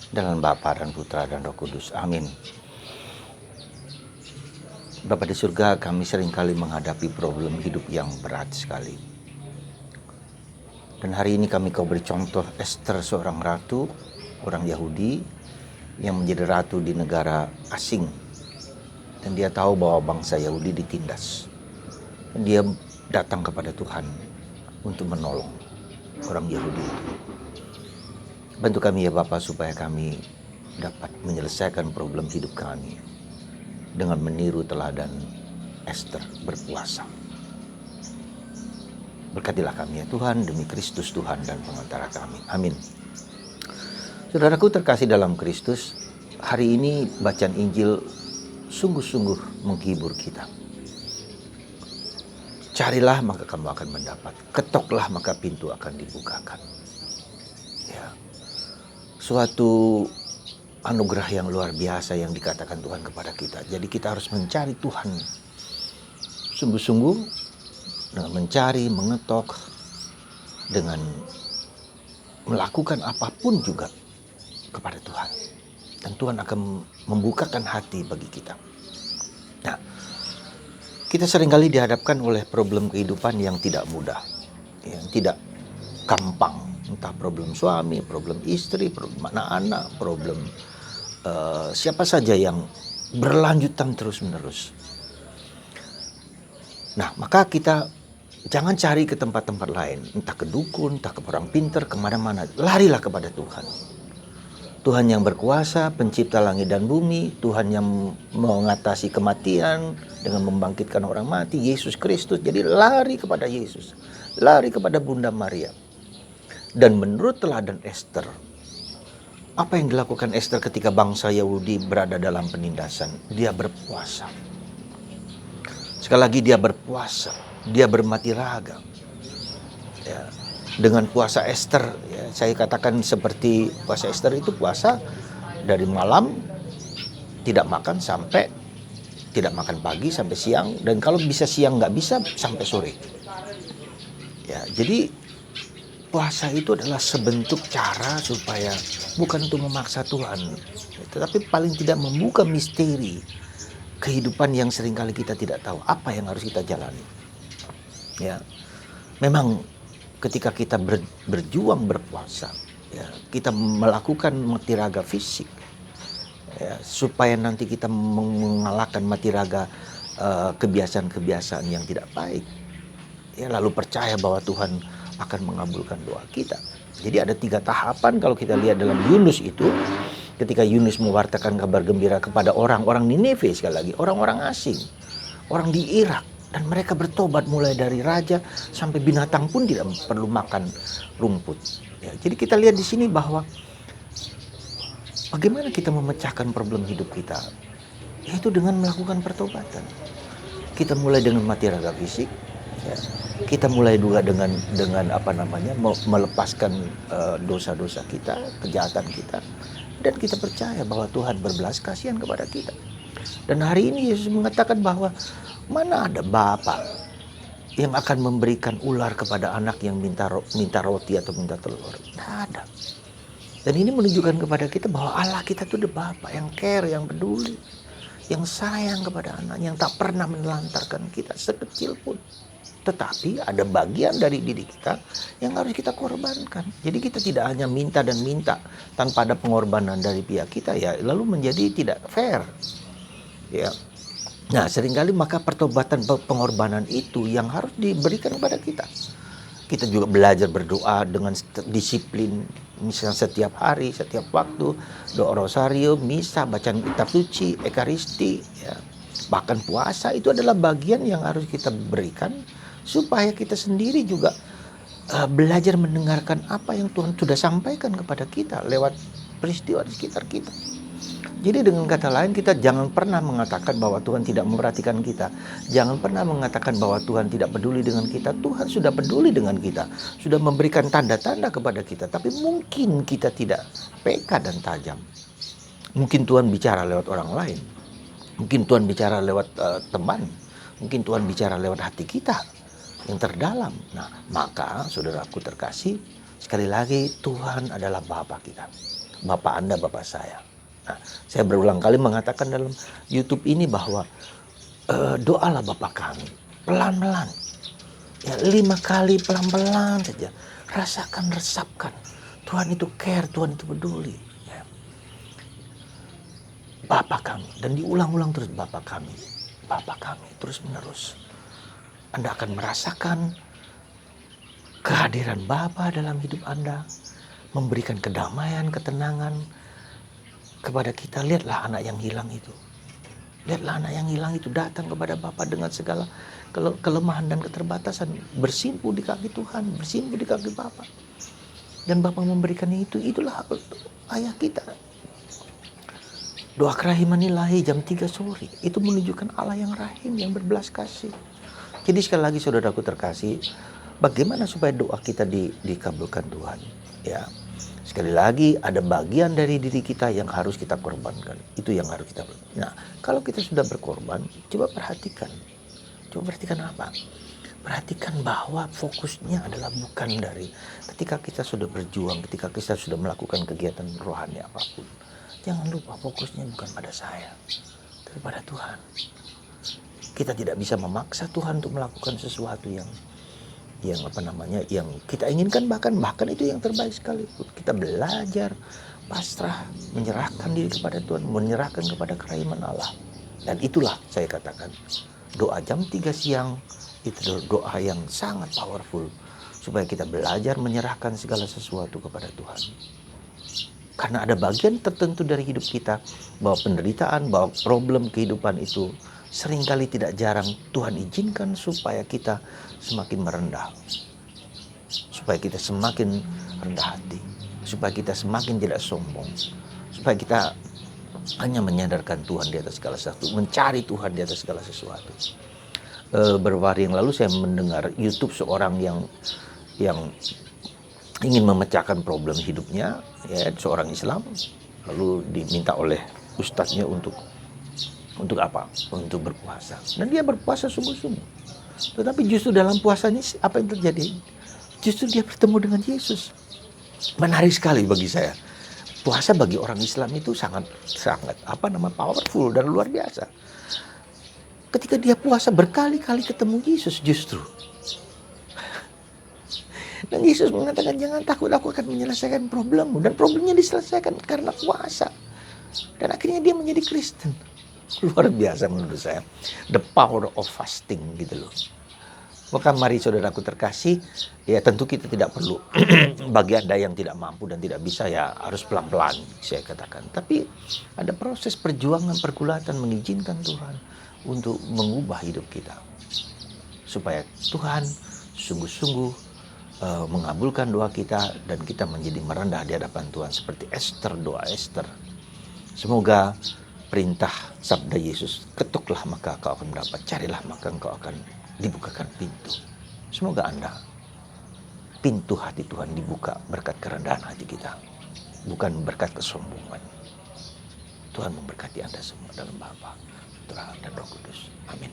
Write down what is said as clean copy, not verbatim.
Dalam Bapa dan Putra dan Roh Kudus. Amin. Bapa di surga, kami seringkali menghadapi problem hidup yang berat sekali. Dan hari ini kau beri contoh Esther, seorang ratu, orang Yahudi yang menjadi ratu di negara asing. Dan dia tahu bahwa bangsa Yahudi ditindas. Dan dia datang kepada Tuhan untuk menolong orang Yahudi itu. Bantu kami ya Bapa supaya kami dapat menyelesaikan problem hidup kami dengan meniru teladan Esther berpuasa. Berkatilah kami ya Tuhan, demi Kristus Tuhan dan pengantara kami. Amin. Saudaraku terkasih dalam Kristus, hari ini bacaan Injil sungguh-sungguh menghibur kita. Carilah maka kamu akan mendapat, ketoklah maka pintu akan dibukakan. Ya. Suatu anugerah yang luar biasa yang dikatakan Tuhan kepada kita. Jadi kita harus mencari Tuhan sungguh-sungguh dengan mencari, mengetok, dengan melakukan apapun juga kepada Tuhan. Dan Tuhan akan membukakan hati bagi kita. Nah, kita seringkali dihadapkan oleh problem kehidupan yang tidak mudah, yang tidak gampang. Entah problem suami, problem istri, problem anak-anak, problem siapa saja yang berlanjutan terus-menerus. Nah, maka kita jangan cari ke tempat-tempat lain. Entah ke dukun, entah ke orang pintar, kemana-mana. Larilah kepada Tuhan. Tuhan yang berkuasa, pencipta langit dan bumi. Tuhan yang mengatasi kematian dengan membangkitkan orang mati. Yesus Kristus. Jadi lari kepada Yesus. Lari kepada Bunda Maria. Dan menurut teladan Esther, apa yang dilakukan Esther ketika bangsa Yahudi berada dalam penindasan? Dia berpuasa. Sekali lagi dia berpuasa. Dia bermati raga. Ya, dengan puasa Esther, ya, saya katakan seperti puasa Esther itu puasa dari malam tidak makan sampai tidak makan pagi sampai siang, dan kalau bisa siang nggak bisa sampai sore. Ya, jadi puasa itu adalah sebentuk cara supaya bukan untuk memaksa Tuhan, tetapi paling tidak membuka misteri kehidupan yang seringkali kita tidak tahu apa yang harus kita jalani. Ya, memang ketika kita berjuang berpuasa, ya, kita melakukan mati raga fisik, ya, supaya nanti kita mengalahkan mati raga kebiasaan-kebiasaan yang tidak baik. Ya, lalu percaya bahwa Tuhan akan mengabulkan doa kita. Jadi ada 3 tahapan kalau kita lihat dalam Yunus itu. Ketika Yunus mewartakan kabar gembira kepada orang-orang Ninive, sekali lagi orang-orang asing, orang di Irak, dan mereka bertobat mulai dari raja sampai binatang pun tidak perlu makan rumput. Ya, jadi kita lihat di sini bahwa bagaimana kita memecahkan problem hidup kita, yaitu dengan melakukan pertobatan. Kita mulai dengan mati raga fisik. Ya, kita mulai juga dengan melepaskan dosa-dosa kita, kejahatan kita, dan kita percaya bahwa Tuhan berbelas kasihan kepada kita. Dan hari ini Yesus mengatakan bahwa mana ada bapa yang akan memberikan ular kepada anak yang minta roti atau minta telur. Tidak ada. Dan ini menunjukkan kepada kita bahwa Allah kita itu ada bapa yang care, yang peduli, yang sayang kepada anak, yang tak pernah menelantarkan kita sekecil pun. Tetapi ada bagian dari diri kita yang harus kita korbankan. Jadi kita tidak hanya minta dan minta tanpa ada pengorbanan dari pihak kita, ya lalu menjadi tidak fair. Ya. Nah, seringkali maka pertobatan pengorbanan itu yang harus diberikan kepada kita. Kita juga belajar berdoa dengan disiplin, misalnya setiap hari, setiap waktu, doa rosario, misa, bacaan kitab suci, ekaristi, ya. Bahkan puasa itu adalah bagian yang harus kita berikan supaya kita sendiri juga belajar mendengarkan apa yang Tuhan sudah sampaikan kepada kita lewat peristiwa di sekitar kita. Jadi dengan kata lain, kita jangan pernah mengatakan bahwa Tuhan tidak memperhatikan kita. Jangan pernah mengatakan bahwa Tuhan tidak peduli dengan kita. Tuhan sudah peduli dengan kita, sudah memberikan tanda-tanda kepada kita. Tapi mungkin kita tidak peka dan tajam. Mungkin Tuhan bicara lewat orang lain. Mungkin Tuhan bicara lewat teman. Mungkin Tuhan bicara lewat hati kita. yang terdalam. Nah, maka saudaraku terkasih, sekali lagi Tuhan adalah Bapa kita. Bapa Anda, Bapa saya. Nah, saya berulang kali mengatakan dalam YouTube ini bahwa doalah Bapa kami. Pelan-pelan. Ya, 5 kali pelan-pelan saja. Rasakan, resapkan. Tuhan itu care, Tuhan itu peduli. Ya. Bapa kami. Dan diulang-ulang terus Bapa kami. Bapa kami terus menerus. Anda akan merasakan kehadiran Bapa dalam hidup Anda. Memberikan kedamaian, ketenangan kepada kita. Lihatlah anak yang hilang itu. Lihatlah anak yang hilang itu datang kepada Bapa dengan segala kelemahan dan keterbatasan. Bersimpuh di kaki Tuhan, bersimpuh di kaki Bapa. Dan Bapa memberikannya itu. Itulah ayah kita. Doa kerahiman ilahi jam 3 sore. Itu menunjukkan Allah yang rahim, yang berbelas kasih. Jadi sekali lagi saudaraku terkasih, bagaimana supaya doa kita dikabulkan Tuhan? Ya, sekali lagi ada bagian dari diri kita yang harus kita korbankan. Itu yang harus kita. Nah, kalau kita sudah berkorban, coba perhatikan. Coba perhatikan apa? Perhatikan bahwa fokusnya adalah bukan dari ketika kita sudah berjuang, ketika kita sudah melakukan kegiatan rohani apapun. Jangan lupa fokusnya bukan pada saya, tapi pada Tuhan. Kita tidak bisa memaksa Tuhan untuk melakukan sesuatu yang kita inginkan, bahkan itu yang terbaik sekalipun. Kita belajar pasrah, menyerahkan diri kepada Tuhan, menyerahkan kepada kerahiman Allah. Dan itulah saya katakan, doa jam 3 siang itu doa yang sangat powerful supaya kita belajar menyerahkan segala sesuatu kepada Tuhan. Karena ada bagian tertentu dari hidup kita bahwa penderitaan, bahwa problem kehidupan itu seringkali tidak jarang Tuhan izinkan supaya kita semakin merendah. Supaya kita semakin rendah hati. Supaya kita semakin tidak sombong. Supaya kita hanya menyadarkan Tuhan di atas segala sesuatu. Mencari Tuhan di atas segala sesuatu. Beberapa hari yang lalu saya mendengar YouTube seorang yang ingin memecahkan problem hidupnya, ya, seorang Islam, lalu diminta oleh ustadznya untuk apa? Untuk berpuasa. Dan dia berpuasa sungguh-sungguh. Tetapi justru dalam puasanya apa yang terjadi? Justru dia bertemu dengan Yesus. Menarik sekali bagi saya. Puasa bagi orang Islam itu sangat powerful dan luar biasa. Ketika dia puasa berkali-kali ketemu Yesus justru. Dan Yesus mengatakan, jangan takut, aku akan menyelesaikan problemmu. Dan problemnya diselesaikan karena puasa. Dan akhirnya dia menjadi Kristen. Luar biasa menurut saya. The power of fasting gitu loh. Maka mari saudaraku terkasih, ya tentu kita tidak perlu bagi Anda yang tidak mampu dan tidak bisa, ya harus pelan-pelan saya katakan. Tapi ada proses perjuangan, pergulatan mengizinkan Tuhan untuk mengubah hidup kita. Supaya Tuhan sungguh-sungguh mengabulkan doa kita dan kita menjadi merendah di hadapan Tuhan seperti Esther, doa Esther. Semoga perintah sabda Yesus, ketuklah maka kau akan mendapat, carilah maka engkau akan dibukakan pintu. Semoga Anda, pintu hati Tuhan dibuka berkat kerendahan hati kita, bukan berkat kesombongan. Tuhan memberkati Anda semua dalam Bapa, Putra dan Roh Kudus. Amin.